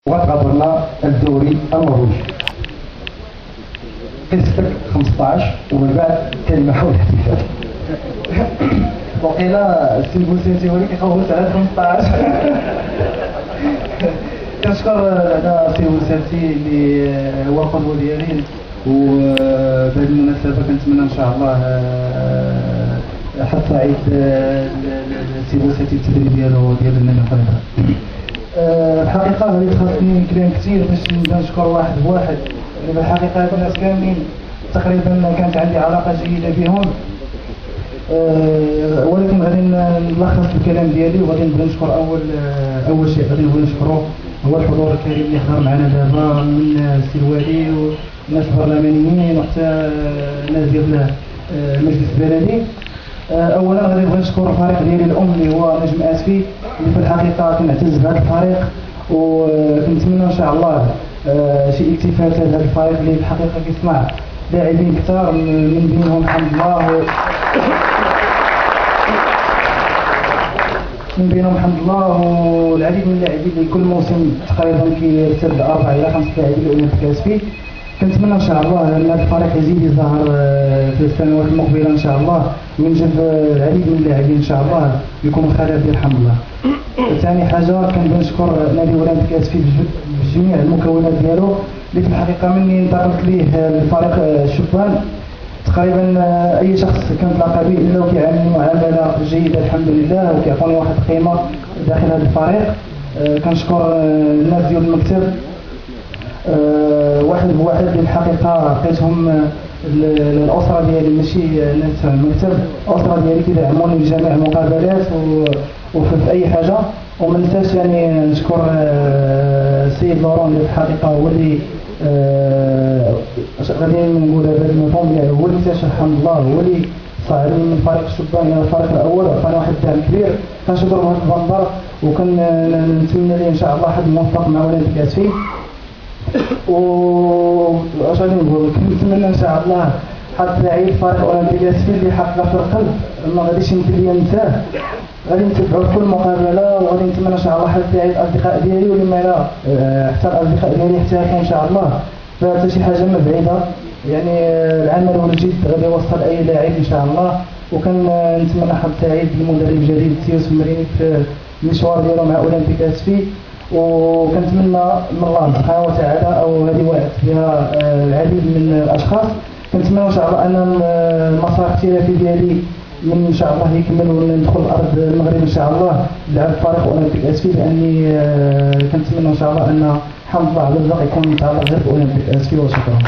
وغتغادرنا الدوري المغربي. كنسبك 15 ومن بعد كلمه حول الاحتفال. وقيلا السي بوسيتي هو اللي كيخوت على 15. كنشكر هذا السي بوسيتي اللي هو القدوه ديالي، وبهذه المناسبه كنتمنى ان شاء الله حتى عيد السي بوسيتي التدريب ديالو ديال النادي القريبه. الحقيقه غادي تخصني كلام كثير باش نبدا نشكر واحد بواحد. بالحقيقه هاد الناس كاملين تقريبا كانت عندي علاقه جيده بهم، ولكن غادي نلخص الكلام ديالي وغادي نبدا نشكر اول شيء غادي نبدا نشكرو هو الحضور الكريم اللي حضر معنا دابا من السي الوالي والناس البرلمانيين وحتى الناس ديال المجلس البلدي. اولا غادي نبغي نشكر الفريق ديالي الام اللي هو نجم اسفي، اللي في الحقيقه كنعتز بهذا الفريق وكنتمنى ان شاء الله شي اكتفاءات لهذا الفريق اللي في الحقيقه كيصنع لاعبين كثار من بينهم حمد الله من بينهم حمد الله والعديد من اللاعبين اللي كل موسم تقريبا كيرتد 4 إلى 5 لاعبين الاولمبيك كاسبي. كنتمنى ان شاء الله ان هذا الفريق يزيد يظهر في السنوات المقبله ان شاء الله، وينجب العديد من اللاعبين ان شاء الله يكونوا خلف ديال حمد الله. ثاني حاجه كنبغي نشكر نادي اولمبيك اسفي بجميع المكونات ديالو اللي في الحقيقه مني انتقلت ليه الفريق الشبان تقريبا اي شخص كنتلاقى به الا وكيعاملني معامله جيده الحمد لله وكيعطوني واحد القيمه داخل هذا الفريق. كنشكر الناس ديال المكتب واحد بواحد الحقيقه لقيتهم الاسره ديالي ماشي ناس المكتب، الاسره ديالي كيدعموني في جميع المقابلات وفي اي حاجه. وما ننساش يعني نشكر السيد لورون اللي في الحقيقه هو اللي غادي نقول هذا المفهوم هو اللي اكتشف الحمد الله، هو اللي صعدني من فريق الشبان الى الفريق الاول وعطاني واحد الدعم كبير. كنشكر بهذا المنبر وكنتمنى ليه ان شاء الله حد موفق مع اولمبيك اسفي. واش غادي نقول كنتمنى ان شاء الله حد لعيب فريق اولمبيك اسفي اللي حقق في القلب ما غاديش يمكن لي ننساه، غادي نتبعوا في كل مقابله وغادي نتمنى ان شاء الله حد لعيب الاصدقاء ديالي ولما لا حتى الاصدقاء ديالي يحترفوا ان شاء الله. فهذا شي حاجه ما بعيده يعني العمل والجد غادي يوصل اي لاعب ان شاء الله. وكنتمنى حد سعيد المدرب الجديد سيوس مريني في المشوار ديالو مع اولمبيك اسفي، وكنتمنى من الله سبحانه وتعالى او هذه وعدت بها العديد من الاشخاص، كنتمنى ان شاء الله ان المسار الاحترافي ديالي من ان شاء الله يكمل وندخل ارض المغرب ان شاء الله لعب فريق اولمبيك اسفي، لاني كنتمنى ان شاء الله ان حمد الله على الرزق يكون متعلق غير باولمبيك اسفي. وشكرا.